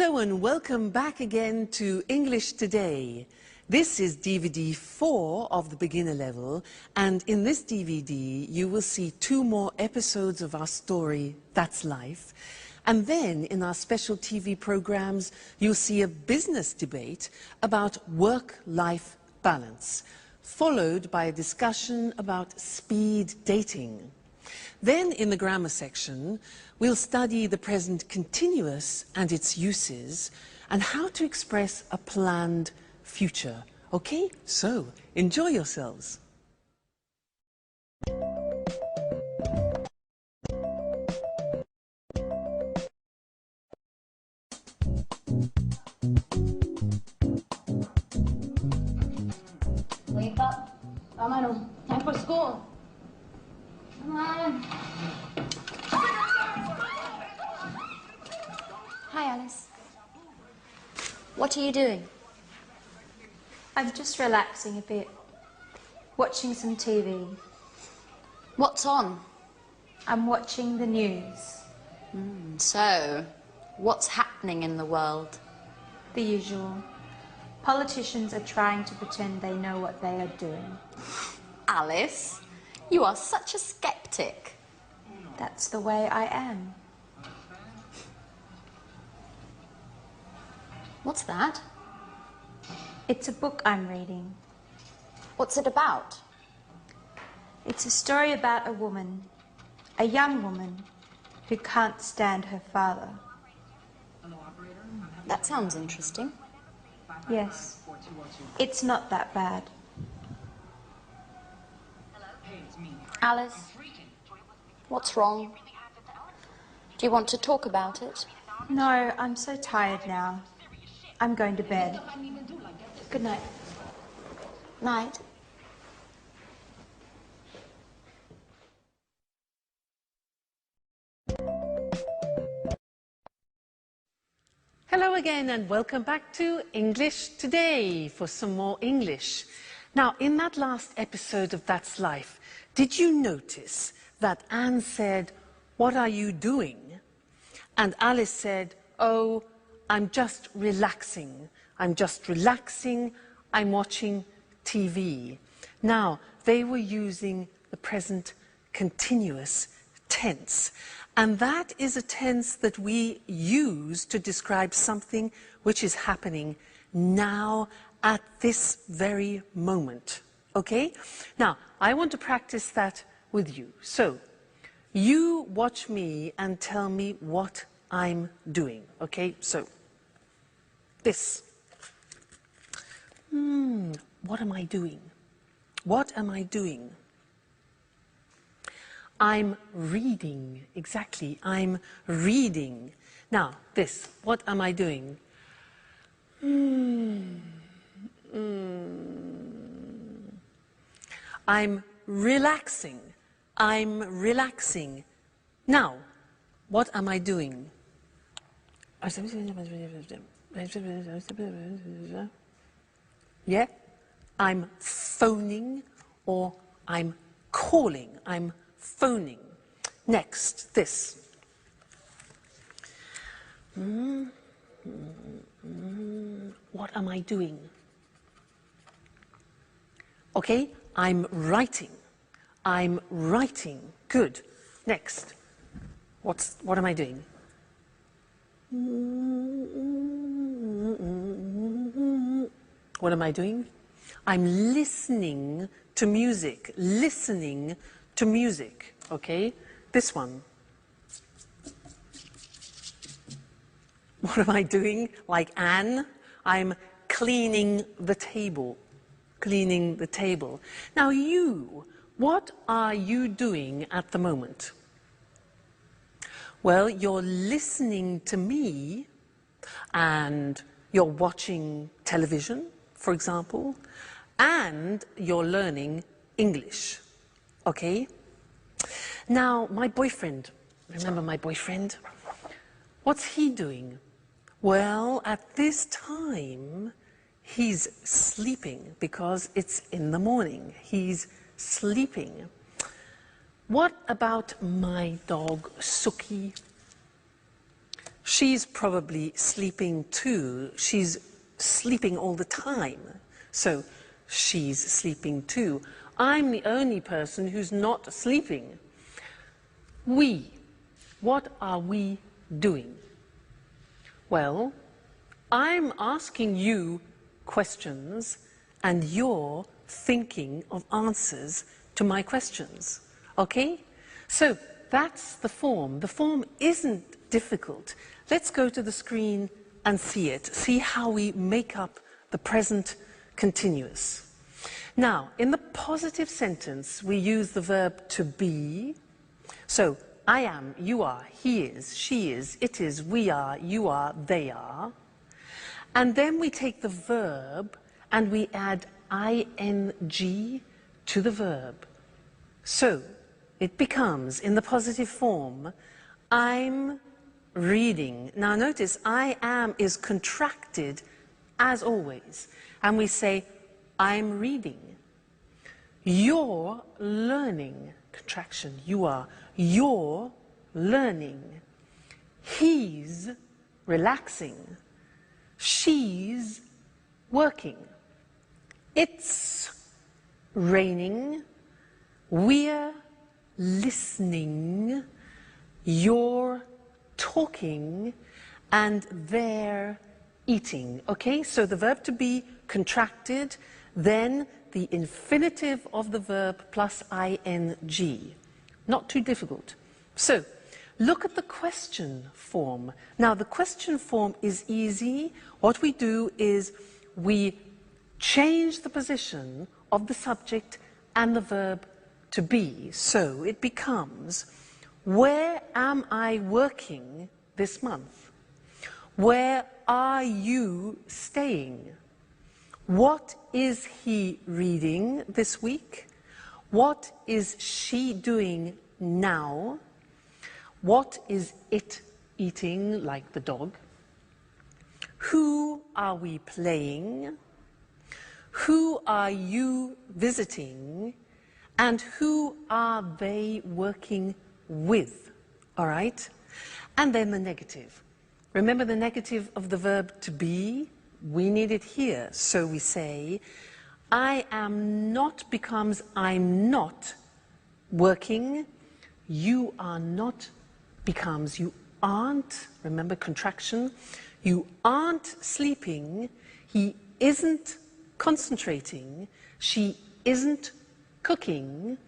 Hello and welcome back again to English Today. This is DVD 4 of the beginner level, and in this DVD you will see 2 more episodes of our story, That's Life. And then in our special TV programs you'll see a business debate about work-life balance, followed by a discussion about speed dating. Then in the grammar section, we'll study the present continuous and its uses and how to express a planned future. Okay, so enjoy yourselves. Wake up. Vámonos. Time for school. Come on. Hi, Alice. What are you doing? I'm just relaxing a bit, watching some TV. What's on? I'm watching the news. So, what's happening in the world? The usual. Politicians are trying to pretend they know what they are doing. Alice, you are such a skeptic. That's the way I am. What's that? It's a book I'm reading. What's it about? It's a story about a woman, a young woman, who can't stand her father. That sounds interesting. Yes, it's not that bad. Alice, what's wrong? Do you want to talk about it? No, I'm so tired now. I'm going to bed. Good night. Night. Hello again and welcome back to English Today for some more English. Now, in that last episode of That's Life, did you notice that Anne said, "What are you doing?" And Alice said, "Oh, I'm just relaxing. I'm just relaxing. I'm watching TV." Now, they were using the present continuous tense. And that is a tense that we use to describe something which is happening now at this very moment. Okay? Now, I want to practice that with you. So, you watch me and tell me what I'm doing. Okay? So, this. What am I doing? What am I doing? I'm reading. Exactly. I'm reading. Now, this. What am I doing? I'm relaxing. I'm relaxing. Now, what am I doing? Yeah? I'm phoning or I'm calling. I'm phoning. Next, this. What am I doing? Okay, I'm writing. I'm writing. Good. Next. What am I doing? What am I doing? I'm listening to music. Listening to music. Okay? This one. What am I doing? Like Anne, I'm cleaning the table. Cleaning the table. Now you, what are you doing at the moment? Well, you're listening to me and you're watching television, for example, and you're learning English. Okay? Now, my boyfriend, remember my boyfriend? What's he doing? Well, at this time, he's sleeping because it's in the morning. He's sleeping. What about my dog, Suki? She's probably sleeping too. She's sleeping all the time. So she's sleeping too. I'm the only person who's not sleeping. We. What are we doing? Well, I'm asking you questions and you're thinking of answers to my questions. Okay? So that's the form. The form isn't difficult. Let's go to the screen and see it. See how we make up the present continuous. Now, in the positive sentence, we use the verb to be. So, I am, you are, he is, she is, it is, we are, you are, they are. And then we take the verb and we add ing to the verb. So, it becomes, in the positive form, I'm reading. Now notice, I am is contracted as always. And we say, I'm reading. You're learning. Contraction, you are. You're learning. He's relaxing. She's working. It's raining. We're listening. You're talking. And they're eating. Okay, so the verb to be contracted, then the infinitive of the verb plus ing. Not too difficult. So, look at the question form. Now, the question form is easy. What we do is we change the position of the subject and the verb to be. So, it becomes, where am I working this month? Where are you staying? What is he reading this week? What is she doing now? What is it eating, like the dog? Who are we playing? Who are you visiting? And who are they working with? All right? And then the negative. Remember the negative of the verb to be? We need it here. So we say, I am not becomes I'm not working. You are not becomes you aren't. Remember contraction. You aren't sleeping. He isn't concentrating. She isn't cooking.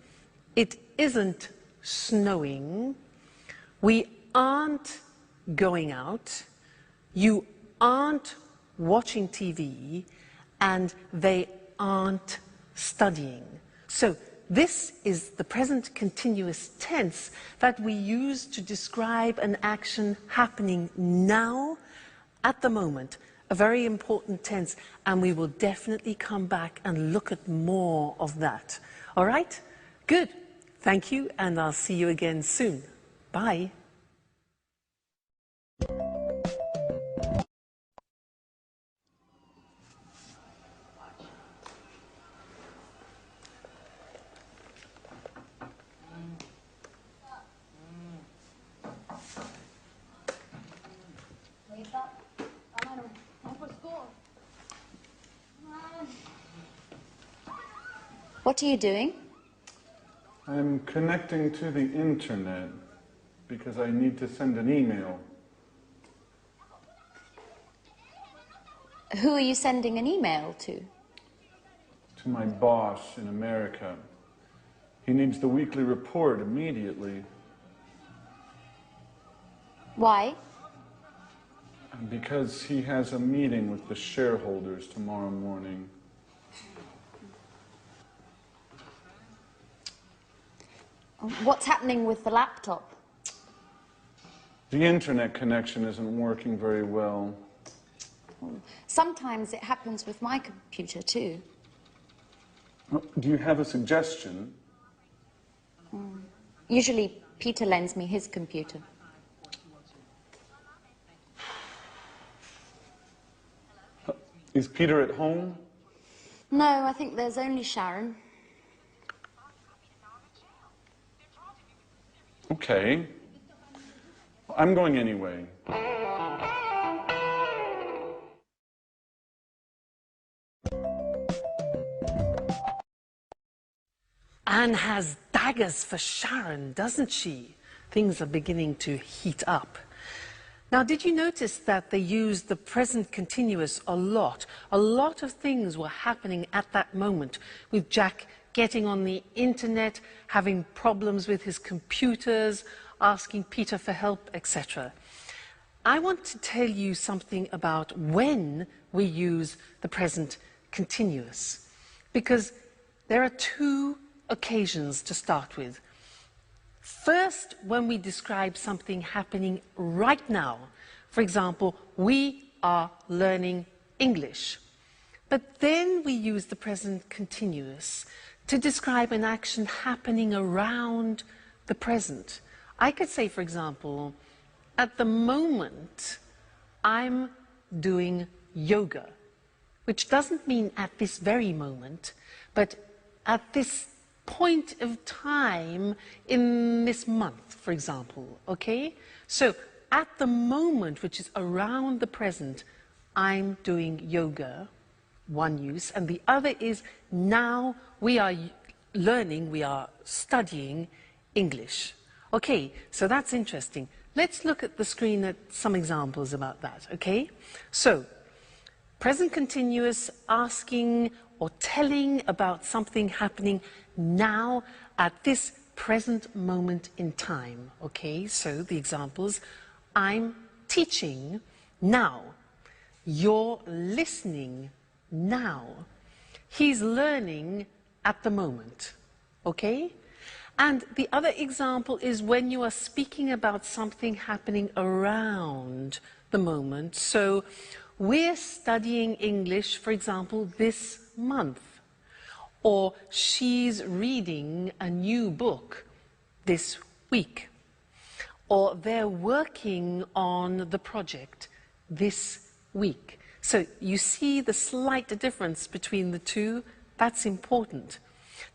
It isn't snowing. We aren't going out. You aren't watching TV. And they aren't studying. So this is the present continuous tense that we use to describe an action happening now, at the moment. A very important tense, and we will definitely come back and look at more of that. All right? Good. Thank you, and I'll see you again soon. Bye. Wake up. Come on, time for school. Come on. What are you doing? I'm connecting to the internet because I need to send an email. Who are you sending an email to? To my boss in America. He needs the weekly report immediately. Why? Because he has a meeting with the shareholders tomorrow morning. What's happening with the laptop? The internet connection isn't working very well. Sometimes it happens with my computer too. Do you have a suggestion? Usually Peter lends me his computer. Is Peter at home? No, I think there's only Sharon. Okay. I'm going anyway. Anne has daggers for Sharon, doesn't she? Things are beginning to heat up. Now, did you notice that they used the present continuous a lot? A lot of things were happening at that moment, with Jack getting on the internet, having problems with his computers, asking Peter for help, etc. I want to tell you something about when we use the present continuous, because there are two occasions to start with. First, when we describe something happening right now. For example, we are learning English. But then we use the present continuous to describe an action happening around the present. I could say, for example, at the moment, I'm doing yoga, which doesn't mean at this very moment, but at this point of time in this month, for example, okay? So, at the moment, which is around the present, I'm doing yoga, one use, and the other is now we are learning, we are studying English. Okay, so that's interesting. Let's look at the screen at some examples about that, okay? So, present continuous, asking or telling about something happening now at this present moment in time, okay? So, the examples, I'm teaching now. You're listening now. He's learning at the moment, okay? And the other example is when you are speaking about something happening around the moment. So we're studying English, for example, this month. Or she's reading a new book this week. Or they're working on the project this week. So you see the slight difference between the two? That's important.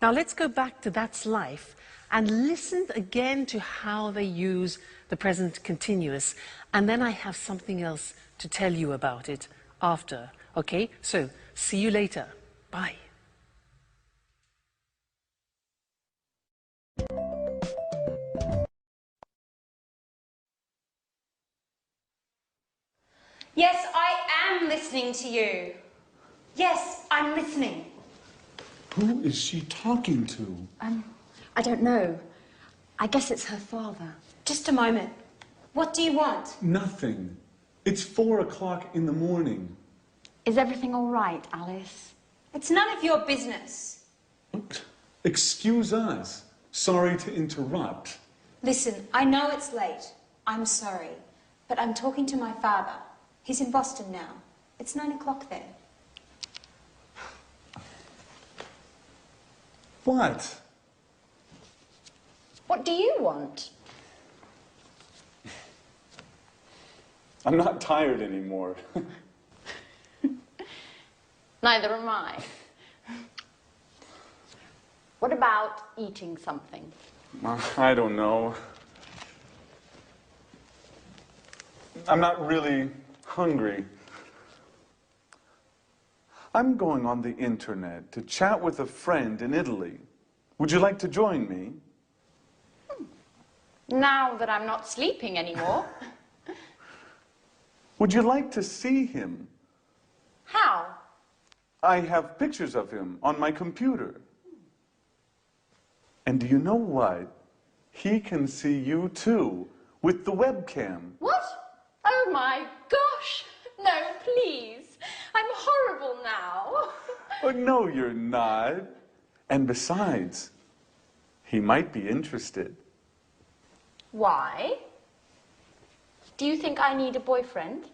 Now let's go back to That's Life and listen again to how they use the present continuous. And then I have something else to tell you about it after. Okay? So, see you later. Bye. Yes, I am listening to you. Yes, I'm listening. Who is she talking to? I don't know. I guess it's her father. Just a moment. What do you want? Nothing. It's 4 o'clock in the morning. Is everything all right, Alice? It's none of your business. Excuse us. Sorry to interrupt. Listen, I know it's late. I'm sorry. But I'm talking to my father. He's in Boston now. It's 9 o'clock there. What? What do you want? I'm not tired anymore. Neither am I. What about eating something? I don't know. I'm not really hungry. I'm going on the internet to chat with a friend in Italy. Would you like to join me? Now that I'm not sleeping anymore. Would you like to see him? How? I have pictures of him on my computer. And do you know what? He can see you too, with the webcam. What? Oh my gosh! No, please. I'm horrible now. Oh, no, you're not. And besides, he might be interested. Why? Do you think I need a boyfriend?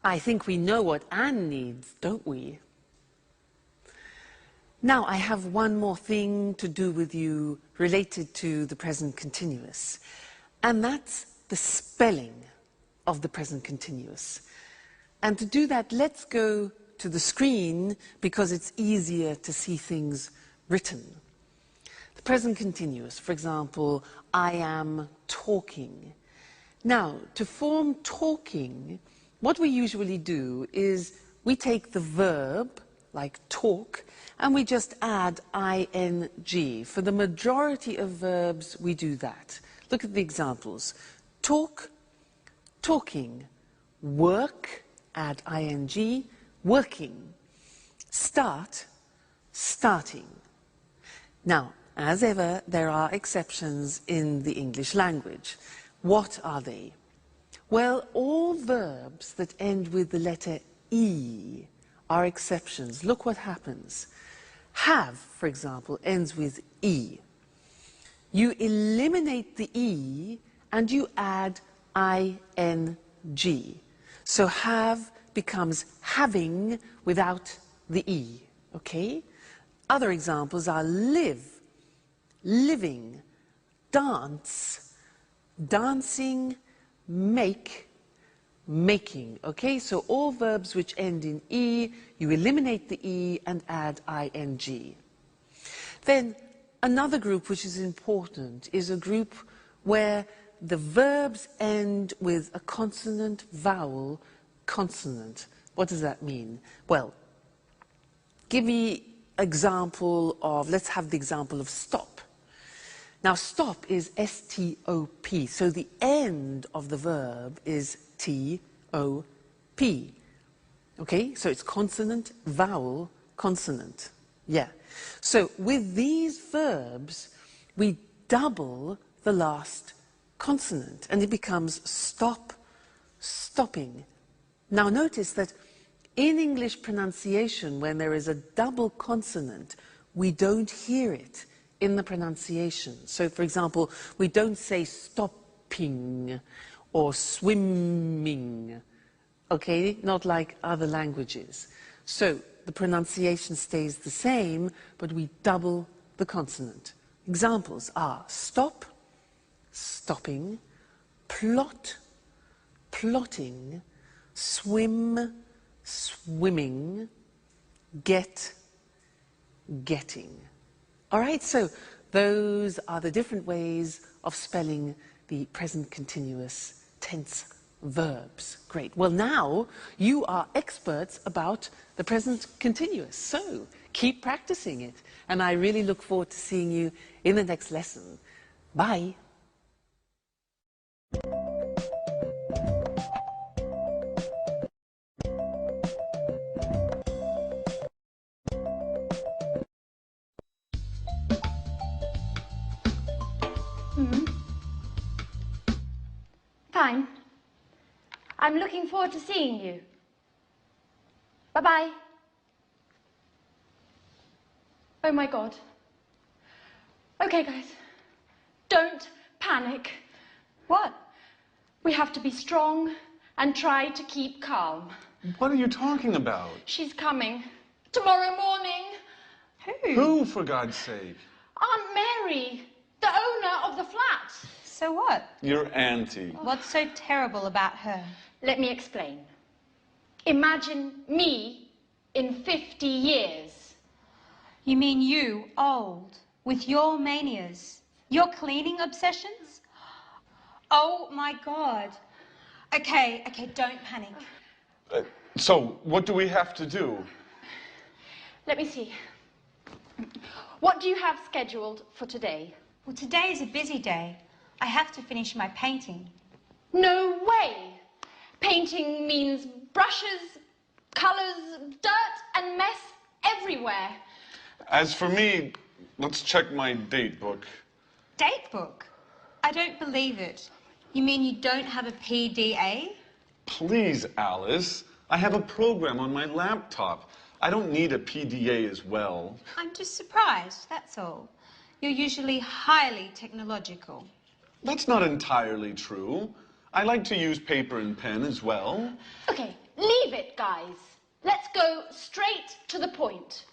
I think we know what Anne needs, don't we? Now, I have one more thing to do with you related to the present continuous, and that's the spelling of the present continuous. And to do that, let's go to the screen because it's easier to see things written. The present continuous, for example, I am talking. Now, to form talking, what we usually do is we take the verb, like talk, and we just add ing. For the majority of verbs, we do that. Look at the examples. Talk, talking. Work, add ing, working. Start, starting. Now, as ever, there are exceptions in the English language. What are they? Well, all verbs that end with the letter E are exceptions. Look what happens. Have, for example, ends with E. You eliminate the E and you add ing. So have becomes having without the E, okay? Other examples are live, living, dance, dancing, make, making, okay? So all verbs which end in E, you eliminate the E and add ing. Then another group which is important is a group where the verbs end with a consonant, vowel, consonant. What does that mean? Well, give me example of, let's have the example of stop. Now stop is S-T-O-P, so the end of the verb is T-O-P. Okay, so it's consonant, vowel, consonant. Yeah. So with these verbs, we double the last consonant and it becomes stop, stopping. Now notice that in English pronunciation, when there is a double consonant, we don't hear it in the pronunciation. So for example, we don't say stopping or swimming, okay? Not like other languages. So the pronunciation stays the same, but we double the consonant. Examples are stop, stopping, plot, plotting, swim, swimming, get, getting. All right, so those are the different ways of spelling the present continuous tense verbs. Great. Well, now you are experts about the present continuous, so keep practicing it. And I really look forward to seeing you in the next lesson. Bye. Fine. I'm looking forward to seeing you. Bye-bye. Oh my God. Okay, guys. Don't panic. What? We have to be strong and try to keep calm. What are you talking about? She's coming. Tomorrow morning. Who, for God's sake? Aunt Mary, the owner of the flat. So what? Your auntie. What's so terrible about her? Let me explain. Imagine me in 50 years. You mean you, old, with your manias, your cleaning obsessions? Oh my God. Okay, don't panic. So, what do we have to do? Let me see. What do you have scheduled for today? Well, today is a busy day. I have to finish my painting. No way! Painting means brushes, colours, dirt and mess everywhere. As for me, let's check my date book. Date book? I don't believe it. You mean you don't have a PDA? Please, Alice. I have a program on my laptop. I don't need a PDA as well. I'm just surprised, that's all. You're usually highly technological. That's not entirely true. I like to use paper and pen as well. Okay, leave it, guys. Let's go straight to the point.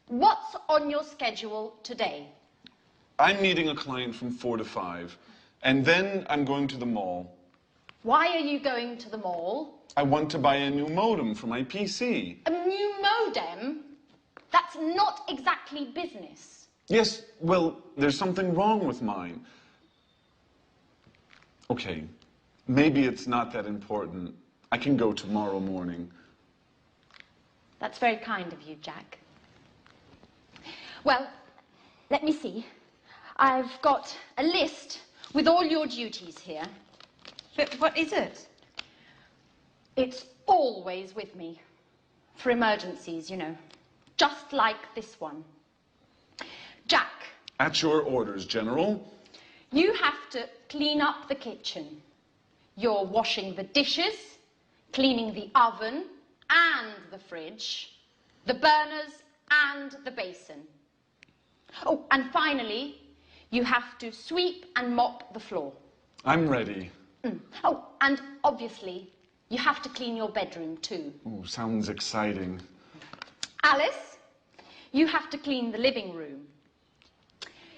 What's on your schedule today? I'm meeting a client from 4 to 5, and then I'm going to the mall. Why are you going to the mall? I want to buy a new modem for my PC. A new modem? That's not exactly business. Yes, well, there's something wrong with mine. Okay, Maybe it's not that important. I can go tomorrow morning. That's very kind of you, Jack. Well, let me see. I've got a list with all your duties here. But what is it? It's always with me. For emergencies, you know. Just like this one. Jack. At your orders, General. You have to clean up the kitchen. You're washing the dishes, cleaning the oven and the fridge, the burners and the basin. Oh, and finally, you have to sweep and mop the floor. I'm ready. Oh, and obviously, you have to clean your bedroom too. Ooh, sounds exciting. Alice, you have to clean the living room.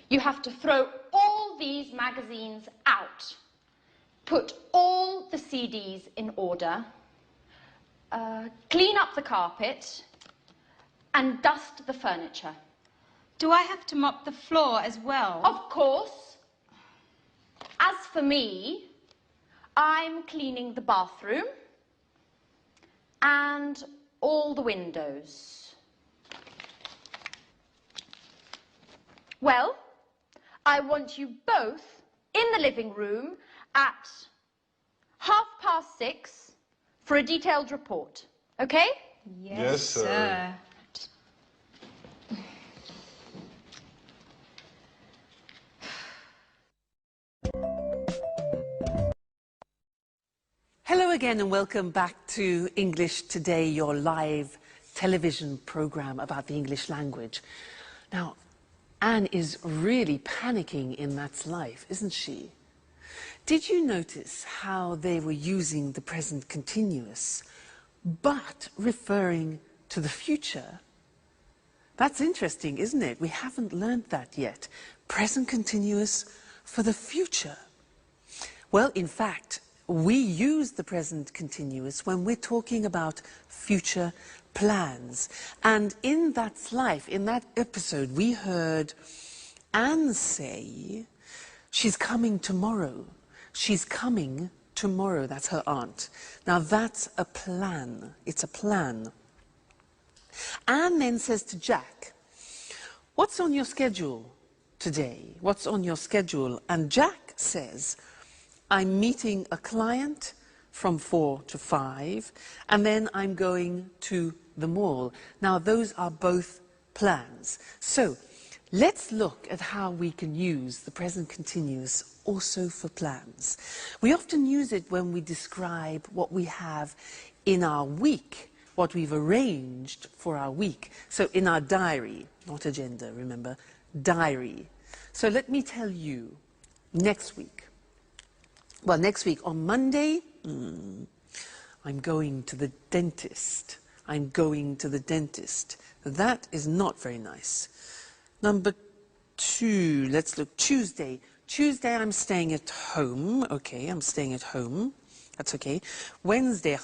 You have to throw all these magazines out. Put all the CDs in order. Clean up the carpet. And dust the furniture. Do I have to mop the floor as well? Of course. As for me, I'm cleaning the bathroom and all the windows. Well, I want you both in the living room at 6:30 for a detailed report. Okay? Yes, sir. Hello again and welcome back to English Today, your live television program about the English language. Now, Anne is really panicking in That's Life, isn't she? Did you notice how they were using the present continuous, but referring to the future? That's interesting, isn't it? We haven't learned that yet. Present continuous for the future. Well, in fact, we use the present continuous when we're talking about future plans. And in That's Life, in that episode, we heard Anne say, she's coming tomorrow. She's coming tomorrow. That's her aunt. Now, that's a plan. It's a plan. Anne then says to Jack, what's on your schedule today? What's on your schedule? And Jack says, I'm meeting a client from 4 to 5, and then I'm going to the mall. Now, those are both plans. So, let's look at how we can use the present continuous also for plans. We often use it when we describe what we have in our week, what we've arranged for our week. So, in our diary, not agenda, remember, diary. So, let me tell you, next week. Well, next week on Monday, I'm going to the dentist. I'm going to the dentist. That is not very nice. Number 2, let's look, Tuesday. Tuesday, I'm staying at home. Okay, I'm staying at home. That's okay. Wednesday,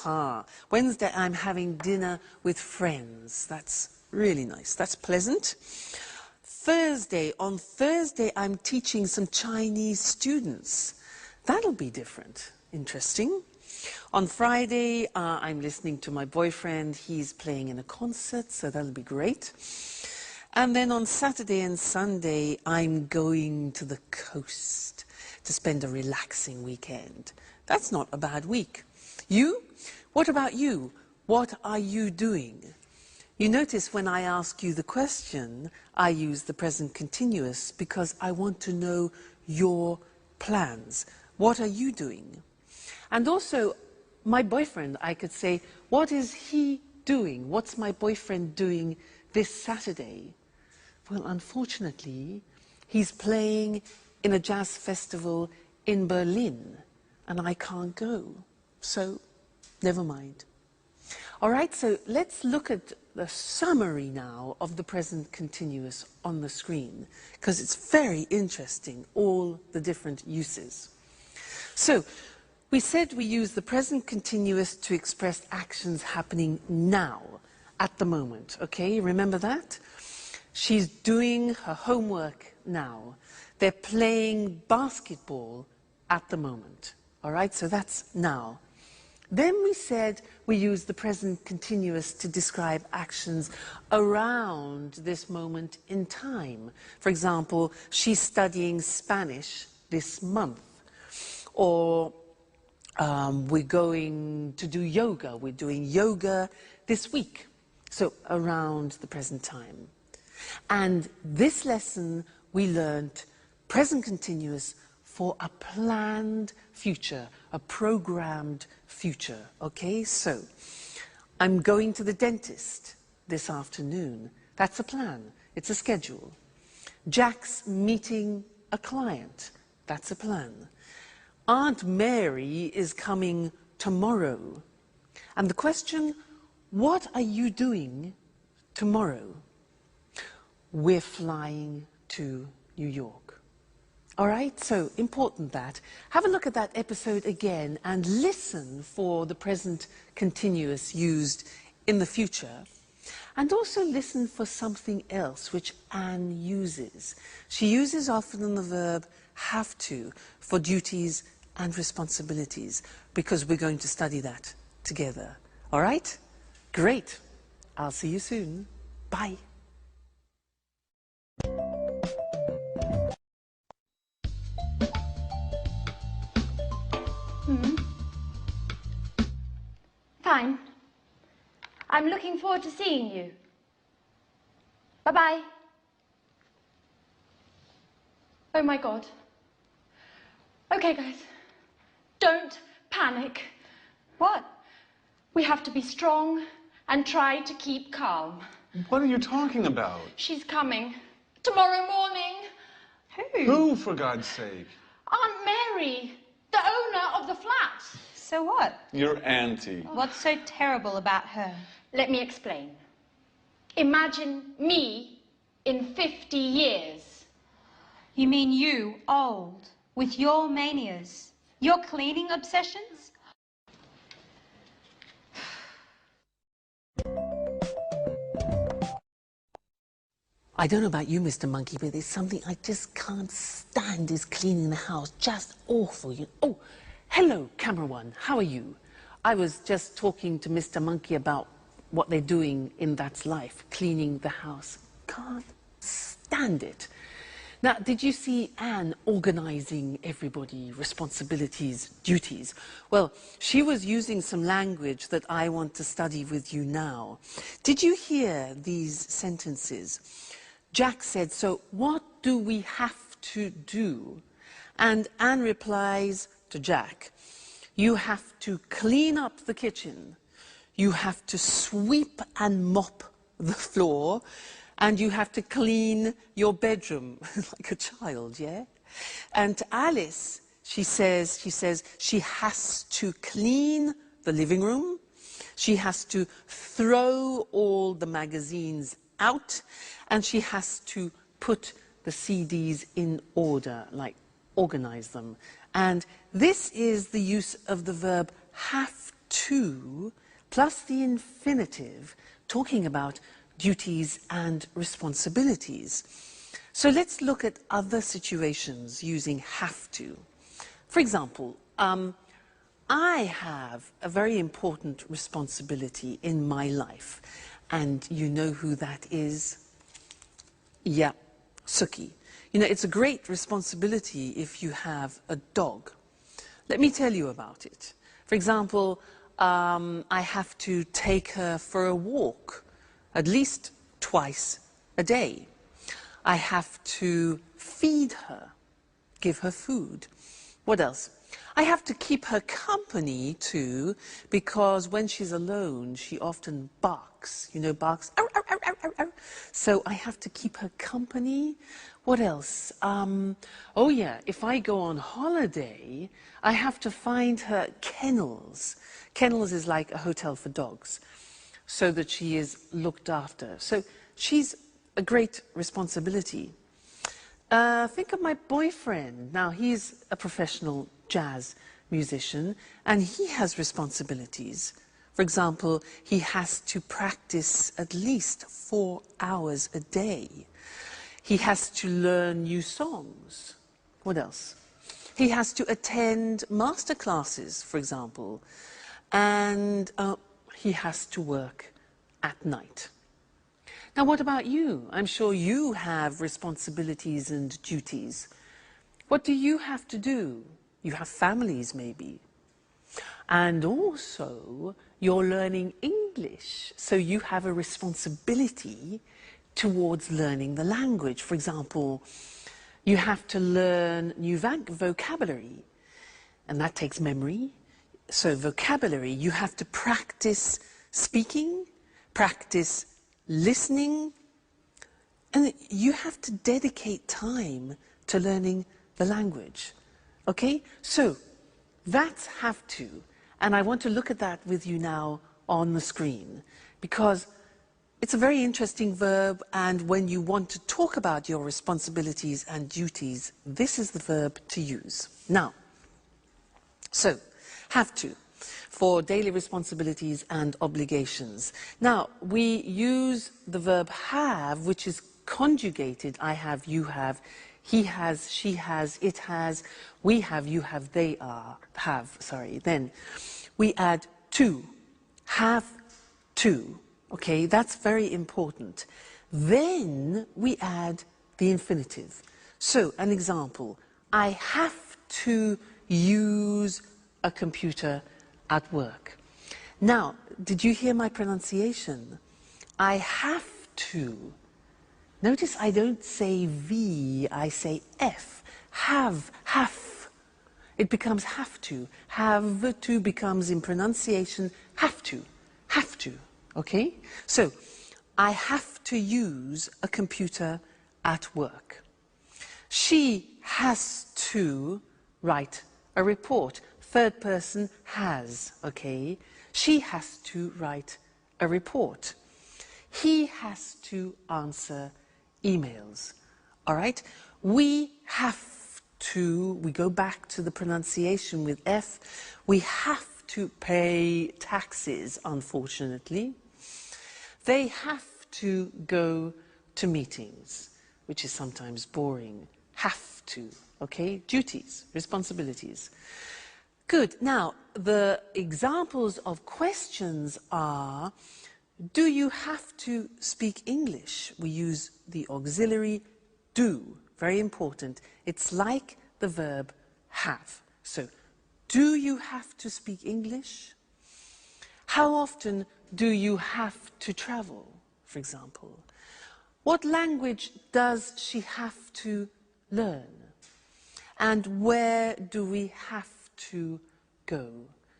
Wednesday, I'm having dinner with friends. That's really nice. That's pleasant. Thursday, on Thursday, I'm teaching some Chinese students. That'll be different. Interesting. On Friday, I'm listening to my boyfriend. He's playing in a concert, so that'll be great. And then on Saturday and Sunday, I'm going to the coast to spend a relaxing weekend. That's not a bad week. You? What about you? What are you doing? You notice when I ask you the question, I use the present continuous because I want to know your plans. What are you doing? And also, my boyfriend, I could say, what is he doing? What's my boyfriend doing this Saturday? Well, unfortunately, he's playing in a jazz festival in Berlin, and I can't go. So, never mind. All right, so let's look at the summary now of the present continuous on the screen, because it's very interesting, all the different uses. So, we said we use the present continuous to express actions happening now, at the moment, okay? Remember that? She's doing her homework now. They're playing basketball at the moment. All right, so that's now. Then we said we use the present continuous to describe actions around this moment in time. For example, she's studying Spanish this month. Or we're going to do yoga. We're doing yoga this week. So around the present time. And this lesson we learned present continuous for a planned future, a programmed future. Okay, so I'm going to the dentist this afternoon. That's a plan. It's a schedule. Jack's meeting a client. That's a plan. Aunt Mary is coming tomorrow. And the question, what are you doing tomorrow? We're flying to New York. All right, so important that. Have a look at that episode again and listen for the present continuous used in the future. And also listen for something else which Anne uses. She uses often the verb have to for duties and responsibilities because we're going to study that together. All right? Great. I'll see you soon. Bye. Fine. I'm looking forward to seeing you. Bye-bye. Oh my God. Okay, guys. Don't panic. What? We have to be strong and try to keep calm. What are you talking about? She's coming. Tomorrow morning. Who, for God's sake? Aunt Mary, the owner of the flat. So what? Your auntie. What's so terrible about her? Let me explain. Imagine me in 50 years. You mean you, old, with your manias, your cleaning obsessions? I don't know about you, Mr. Monkey, but there's something I just can't stand is cleaning the house. Just awful. Oh, hello, camera one. How are you? I was just talking to Mr. Monkey about what they're doing in That's Life, cleaning the house. Can't stand it. Now, did you see Anne organizing everybody, responsibilities, duties? Well, she was using some language that I want to study with you now. Did you hear these sentences? Jack said, so what do we have to do? And Anne replies to Jack, you have to clean up the kitchen, you have to sweep and mop the floor, and you have to clean your bedroom like a child, yeah? And to Alice, she says she has to clean the living room, she has to throw all the magazines out, and she has to put the CDs in order, like organize them. And this is the use of the verb have to plus the infinitive, talking about duties and responsibilities. So let's look at other situations using have to. For example, I have a very important responsibility in my life. And you know who that is? Yeah, Suki. You know, it's a great responsibility if you have a dog. Let me tell you about it. For example, I have to take her for a walk at least twice a day. I have to feed her, give her food. What else? I have to keep her company too, because when she's alone, she often barks. You know, barks. Arr, arr, arr, arr, arr, arr. So I have to keep her company. What else? Oh yeah, if I go on holiday, I have to find her kennels. Kennels is like a hotel for dogs, so that she is looked after. So she's a great responsibility. Think of my boyfriend. Now, he's a professional jazz musician, and he has responsibilities. For example, he has to practice at least 4 hours a day. He has to learn new songs. What else? He has to attend master classes, for example, and he has to work at night. Now, what about you? I'm sure you have responsibilities and duties. What do you have to do? You have families, maybe. And also, you're learning English, so you have a responsibility towards learning the language. For example, you have to learn new vocabulary, and that takes memory. So vocabulary, you have to practice speaking, practice listening, and you have to dedicate time to learning the language. Okay? So that's have to, and I want to look at that with you now on the screen, because it's a very interesting verb, and when you want to talk about your responsibilities and duties, this is the verb to use. Now, so, have to, for daily responsibilities and obligations. Now, we use the verb have, which is conjugated. I have, you have, he has, she has, it has, we have, you have, they have. Then we add to, have to. Okay, that's very important. Then we add the infinitive. So, an example, I have to use a computer at work. Now, did you hear my pronunciation? I have to. Notice I don't say V, I say F. Have. It becomes have to. Have to becomes in pronunciation have to. Okay? So, I have to use a computer at work. She has to write a report. Third person has, okay? She has to write a report. He has to answer emails. All right? We have to, we go back to the pronunciation with F, we have to pay taxes, unfortunately. They have to go to meetings, which is sometimes boring. Have to, okay? Duties, responsibilities. Good. Now, the examples of questions are, do you have to speak English? We use the auxiliary do, very important. It's like the verb have. So, do you have to speak English? How often do you have to travel, for example? What language does she have to learn? And where do we have to go?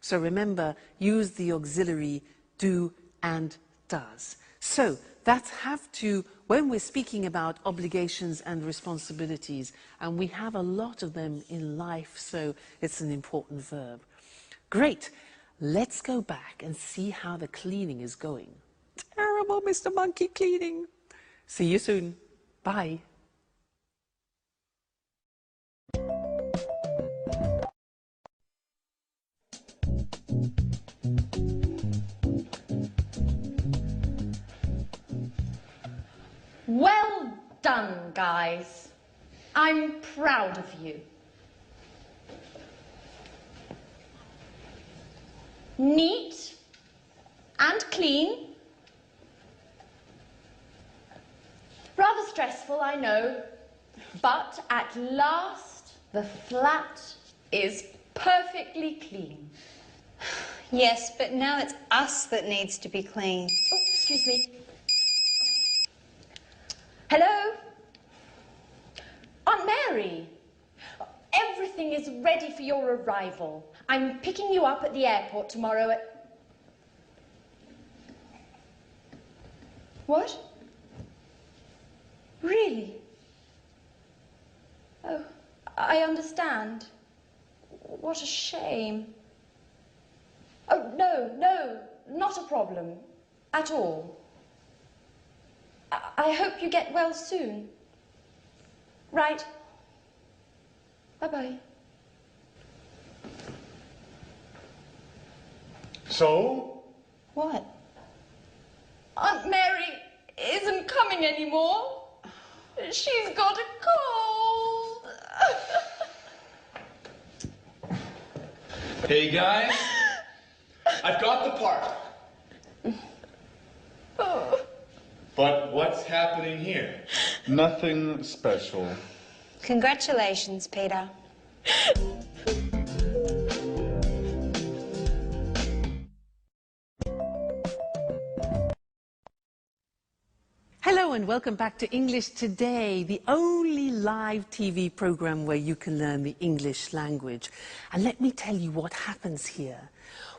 So remember, use the auxiliary do and does. So that's have to when we're speaking about obligations and responsibilities, and we have a lot of them in life, so it's an important verb. Great. Let's go back and see how the cleaning is going. Terrible, Mr. Monkey cleaning. See you soon. Bye. Well done, guys. I'm proud of you. Neat and clean. Rather stressful, I know, but at last the flat is perfectly clean. Yes, but now it's us that needs to be clean. Oh, excuse me. Hello? Aunt Mary. Everything is ready for your arrival. I'm picking you up at the airport tomorrow at... What? Really? Oh, I understand. What a shame. Oh, no, not a problem. At all. I hope you get well soon. Right. Bye-bye. So? What? Aunt Mary isn't coming anymore. She's got a cold. Hey guys, I've got the part. But what's happening here? Nothing special. Congratulations, Peter. Hello and welcome back to English Today, the only live TV program where you can learn the English language. And let me tell you what happens here.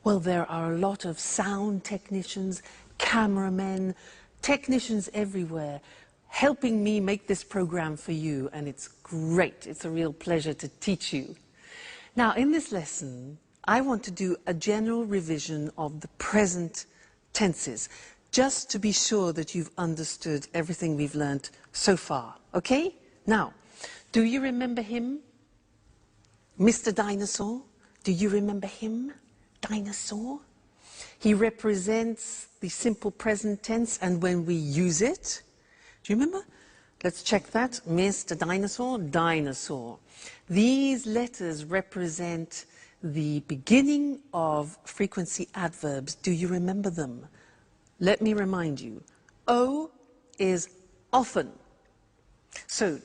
Well, there are a lot of sound technicians, cameramen, technicians everywhere helping me make this program for you, and it's great. It's a real pleasure to teach you. Now, in this lesson, I want to do a general revision of the present tenses, just to be sure that you've understood everything we've learnt so far, okay? Now, do you remember him? Mr. Dinosaur? Do you remember him? Dinosaur? He represents the simple present tense, and when we use it, do you remember? Let's check that. Mr. Dinosaur, dinosaur. These letters represent the beginning of frequency adverbs. Do you remember them? Let me remind you. O is often. So,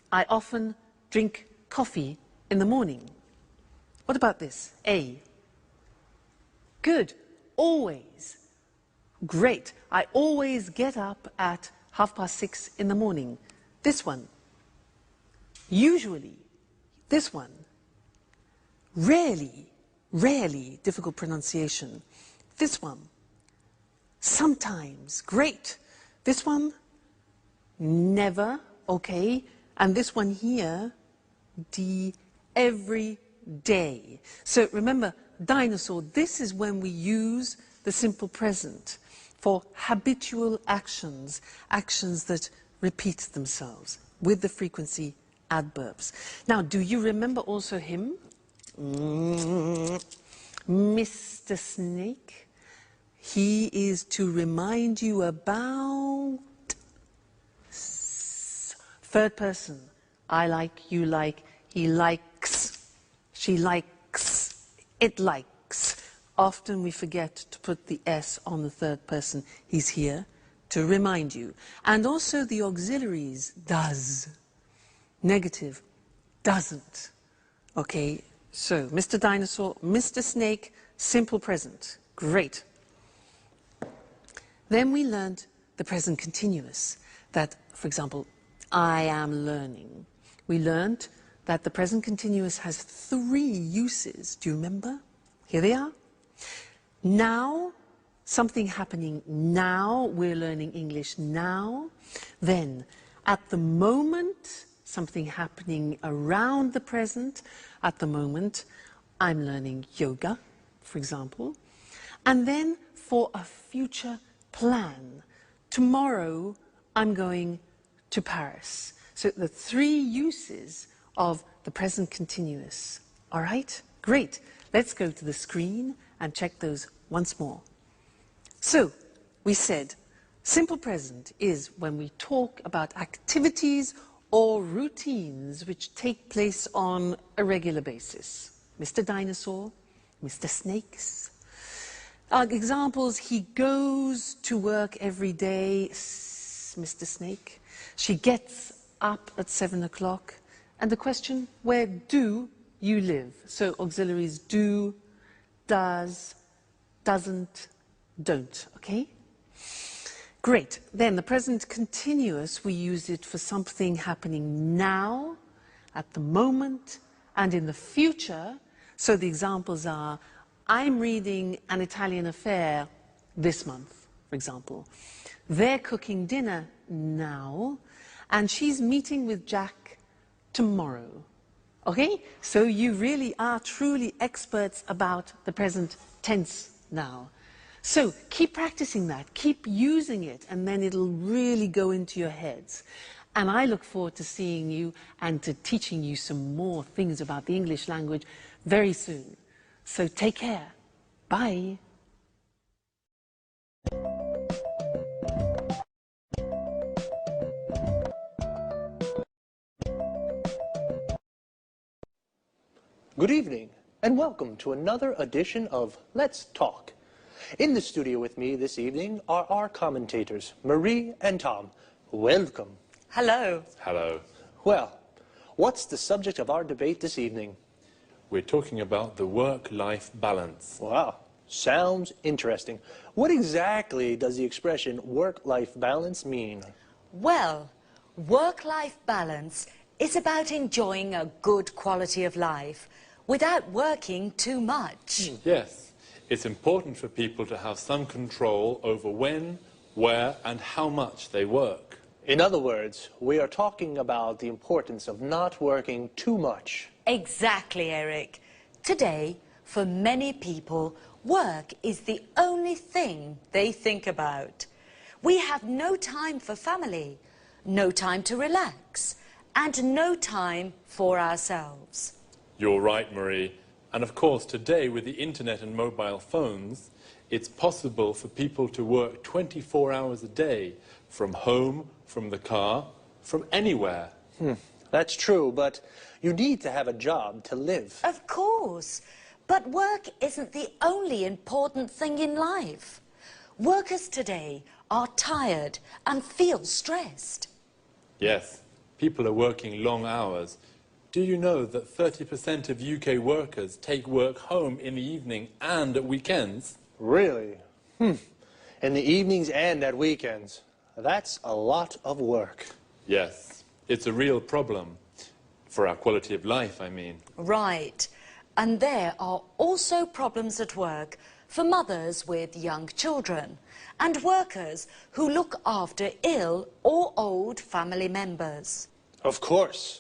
I often drink coffee in the morning. What about this? A. Good. Always. Great. I always get up at 6:30 in the morning. This one. Usually. This one. Rarely. Rarely. Difficult pronunciation. This one. Sometimes. Great. This one. Never. Okay. And this one here. Every day. So remember, dinosaur, this is when we use the simple present for habitual actions, actions that repeat themselves with the frequency adverbs. Now, do you remember also him? Mr. Snake. He is to remind you about third person. I like, you like, he likes, she likes, it likes. Often we forget to put the S on the third person. He's here to remind you. And also the auxiliaries, does. Negative, doesn't. Okay, so Mr. Dinosaur, Mr. Snake, simple present. Great. Then we learned the present continuous. That, for example, I am learning. We learned that the present continuous has 3 uses. Do you remember? Here they are. Now, something happening now, we're learning English now. Then, at the moment, something happening around the present. At the moment, I'm learning yoga, for example. And then, for a future plan, tomorrow I'm going to Paris. So the 3 uses of the present continuous. All right? Great. Let's go to the screen and check those once more. So, we said, simple present is when we talk about activities or routines which take place on a regular basis. Mr. Dinosaur, Mr. Snakes. Examples, he goes to work every day, Mr. Snake. She gets up at 7 o'clock. And the question, where do you live? So auxiliaries do, does, doesn't, don't, okay? Great. Then the present continuous, we use it for something happening now, at the moment, and in the future. So the examples are, I'm reading An Italian Affair this month, for example. They're cooking dinner now, and she's meeting with Jack tomorrow. Okay? So you really are truly experts about the present tense now. So keep practicing that, keep using it, and then it'll really go into your heads. And I look forward to seeing you and to teaching you some more things about the English language very soon. So take care. Bye. Good evening. and welcome to another edition of Let's Talk. In the studio with me this evening are our commentators, Marie and Tom. Welcome. Hello. Hello. Well, what's the subject of our debate this evening? We're talking about the work-life balance. Wow, sounds interesting. What exactly does the expression work-life balance mean? Well, work-life balance is about enjoying a good quality of life without working too much. Yes, it's important for people to have some control over when, where, and how much they work. In other words, we are talking about the importance of not working too much. Exactly, Eric. Today, for many people, work is the only thing they think about. We have no time for family, no time to relax, and no time for ourselves. You're right, Marie. And of course, today with the internet and mobile phones, it's possible for people to work 24 hours a day, from home, from the car, from anywhere. That's true, but you need to have a job to live. Of course, but work isn't the only important thing in life. Workers today are tired and feel stressed. Yes, people are working long hours. Do you know that 30% of UK workers take work home in the evening and at weekends? Really? In the evenings and at weekends. That's a lot of work. Yes, it's a real problem. For our quality of life, I mean. Right. And there are also problems at work for mothers with young children and workers who look after ill or old family members. Of course.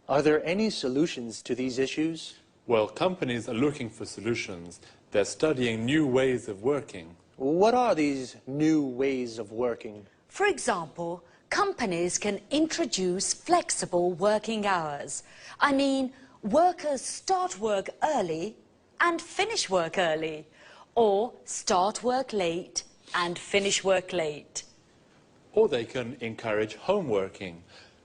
Are there any solutions to these issues? Well, companies are looking for solutions. They're studying new ways of working. What are these new ways of working? For example, companies can introduce flexible working hours. I mean, workers start work early and finish work early, or start work late and finish work late. Or they can encourage home working.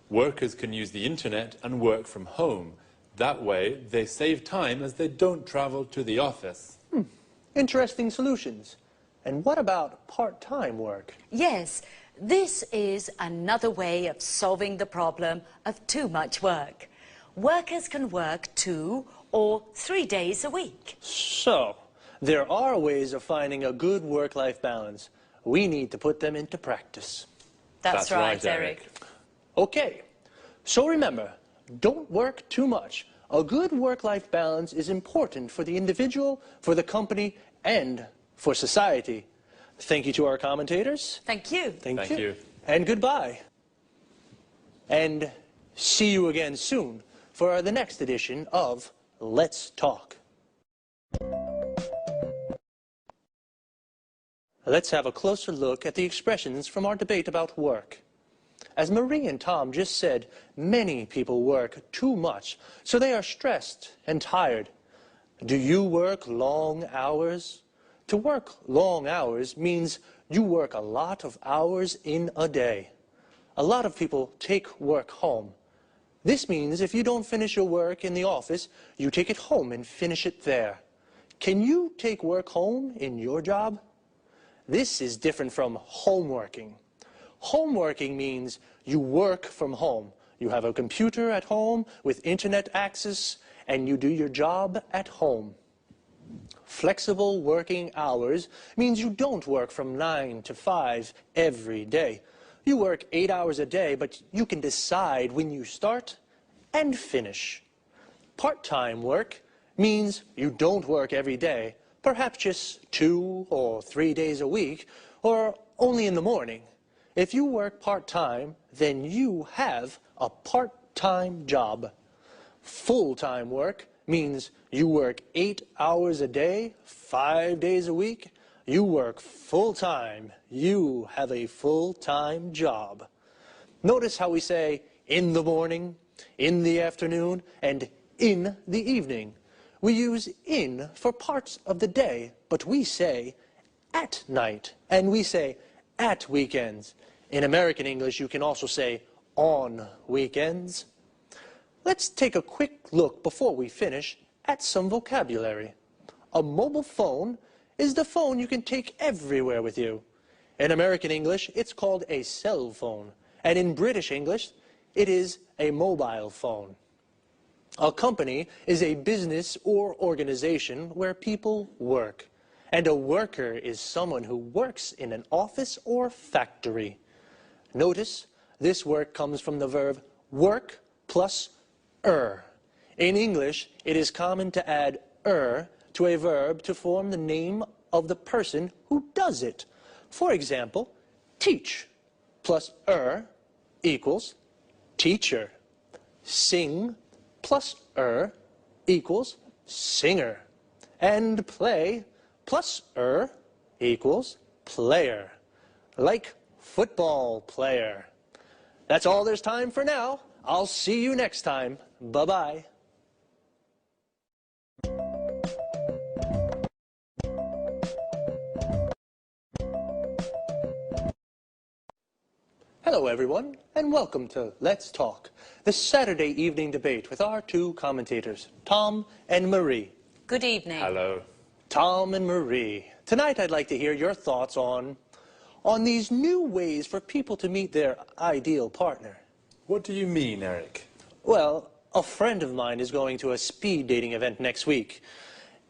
Workers can use the internet and work from home. That way, they save time as they don't travel to the office. Interesting solutions. And what about part-time work? Yes, this is another way of solving the problem of too much work. Workers can work 2 or 3 days a week. So, there are ways of finding a good work-life balance. We need to put them into practice. That's right, Eric. Okay, so remember, don't work too much. A good work-life balance is important for the individual, for the company, and for society. Thank you to our commentators. Thank you. Thank you. And goodbye. And see you again soon for the next edition of Let's Talk. Let's have a closer look at the expressions from our debate about work. As Marie and Tom just said, many people work too much, so they are stressed and tired. Do you work long hours? To work long hours means you work a lot of hours in a day. A lot of people take work home. This means if you don't finish your work in the office, you take it home and finish it there. Can you take work home in your job? This is different from homeworking. Homeworking means you work from home. You have a computer at home with internet access, and you do your job at home. Flexible working hours means you don't work from 9 to 5 every day. You work 8 hours a day, but you can decide when you start and finish. Part-time work means you don't work every day, perhaps just 2 or 3 days a week, or only in the morning. If you work part-time, then you have a part-time job. Full-time work means you work 8 hours a day, 5 days a week. You work full-time. You have a full-time job. Notice how we say in the morning, in the afternoon, and in the evening. We use in for parts of the day, but we say at night, and we say at weekends. In American English, you can also say on weekends. Let's take a quick look before we finish at some vocabulary. A mobile phone is the phone you can take everywhere with you. In American English, it's called a cell phone. And in British English, it is a mobile phone. A company is a business or organization where people work. And a worker is someone who works in an office or factory. Notice, this work comes from the verb work plus er. In English, it is common to add er to a verb to form the name of the person who does it. For example, teach plus er equals teacher. Sing plus er equals singer. And play plus er equals player. Like football player. That's all there's time for now. I'll see you next time. Bye-bye. Hello, everyone, and welcome to Let's Talk, the Saturday evening debate with our two commentators, Tom and Marie. Good evening. Hello. Tom and Marie, tonight I'd like to hear your thoughts on these new ways for people to meet their ideal partner. What do you mean, Eric? Well, a friend of mine is going to a speed dating event next week,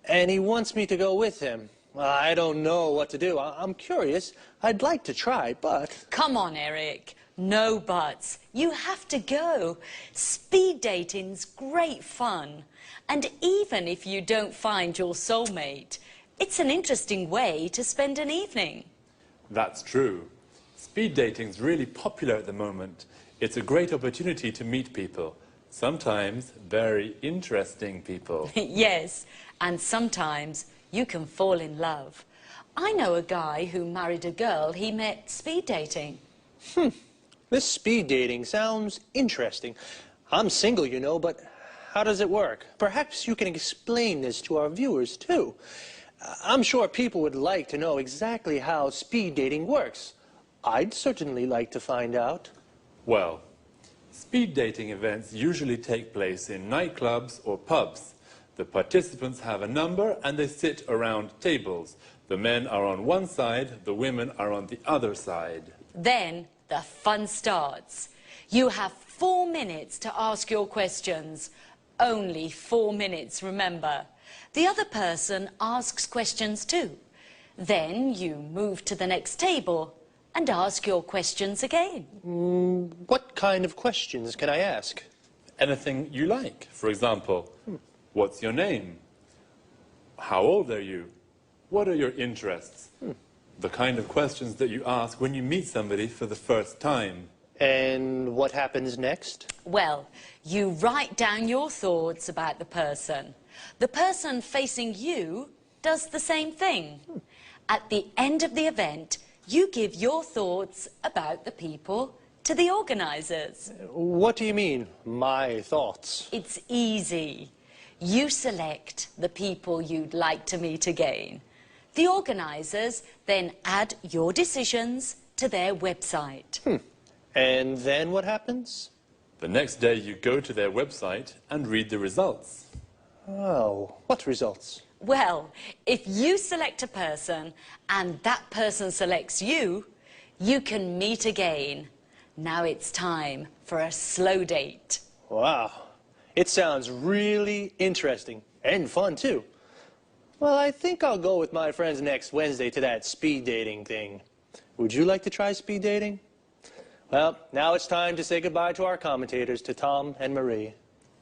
and he wants me to go with him. I don't know what to do. I'm curious. I'd like to try, but... Come on, Eric. No buts. You have to go. Speed dating's great fun. And even if you don't find your soulmate, it's an interesting way to spend an evening. That's true. Speed dating's really popular at the moment. It's a great opportunity to meet people. Sometimes very interesting people. Yes, and sometimes you can fall in love. I know a guy who married a girl he met speed dating. This speed dating sounds interesting. I'm single, you know, but how does it work? Perhaps you can explain this to our viewers, too. I'm sure people would like to know exactly how speed dating works. I'd certainly like to find out. Well, speed dating events usually take place in nightclubs or pubs. The participants have a number and they sit around tables. The men are on one side, the women are on the other side. Then the fun starts. You have 4 minutes to ask your questions. Only 4 minutes, remember. The other person asks questions too. Then you move to the next table and ask your questions again. What kind of questions can I ask? Anything you like. For example, what's your name? How old are you? What are your interests? The kind of questions that you ask when you meet somebody for the first time. And what happens next? Well, you write down your thoughts about the person. The person facing you does the same thing. At the end of the event, you give your thoughts about the people to the organisers. What do you mean, my thoughts? It's easy. You select the people you'd like to meet again. The organisers then add your decisions to their website. And then what happens? The next day you go to their website and read the results. Oh, what results? Well, if you select a person and that person selects you, you can meet again. Now it's time for a slow date. Wow, it sounds really interesting and fun too. Well, I think I'll go with my friends next Wednesday to that speed dating thing. Would you like to try speed dating? Well, now it's time to say goodbye to our commentators, to Tom and Marie.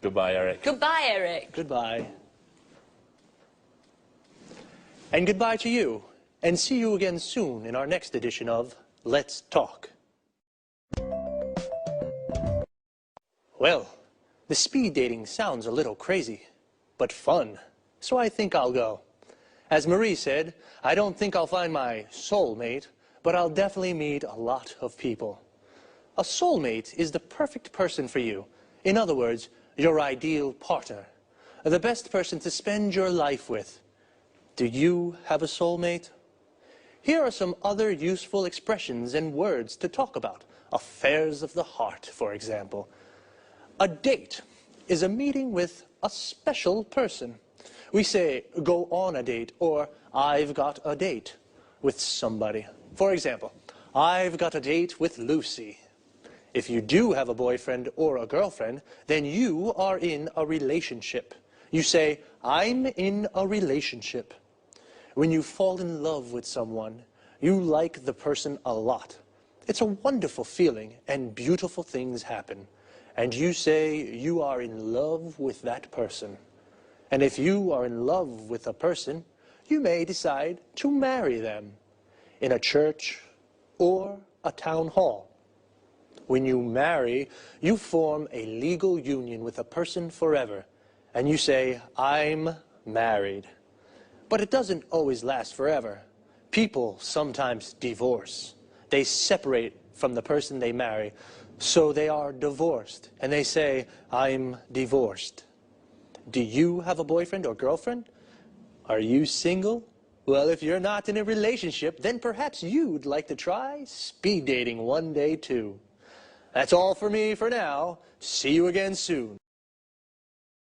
Goodbye, Eric. Goodbye, Eric. Goodbye. And goodbye to you. And see you again soon in our next edition of Let's Talk. Well, the speed dating sounds a little crazy, but fun. So I think I'll go. As Marie said, I don't think I'll find my soulmate, but I'll definitely meet a lot of people. A soulmate is the perfect person for you. In other words, your ideal partner. The best person to spend your life with. Do you have a soulmate? Here are some other useful expressions and words to talk about. Affairs of the heart, for example. A date is a meeting with a special person. We say, go on a date, or I've got a date with somebody. For example, I've got a date with Lucy. If you do have a boyfriend or a girlfriend, then you are in a relationship. You say, I'm in a relationship. When you fall in love with someone, you like the person a lot. It's a wonderful feeling, and beautiful things happen. And you say you are in love with that person. And if you are in love with a person, you may decide to marry them in a church or a town hall. When you marry, you form a legal union with a person forever, and you say, I'm married. But it doesn't always last forever. People sometimes divorce. They separate from the person they marry, so they are divorced, and they say, I'm divorced. Do you have a boyfriend or girlfriend? Are you single? Well, if you're not in a relationship, then perhaps you'd like to try speed dating one day too. That's all for me for now. See you again soon.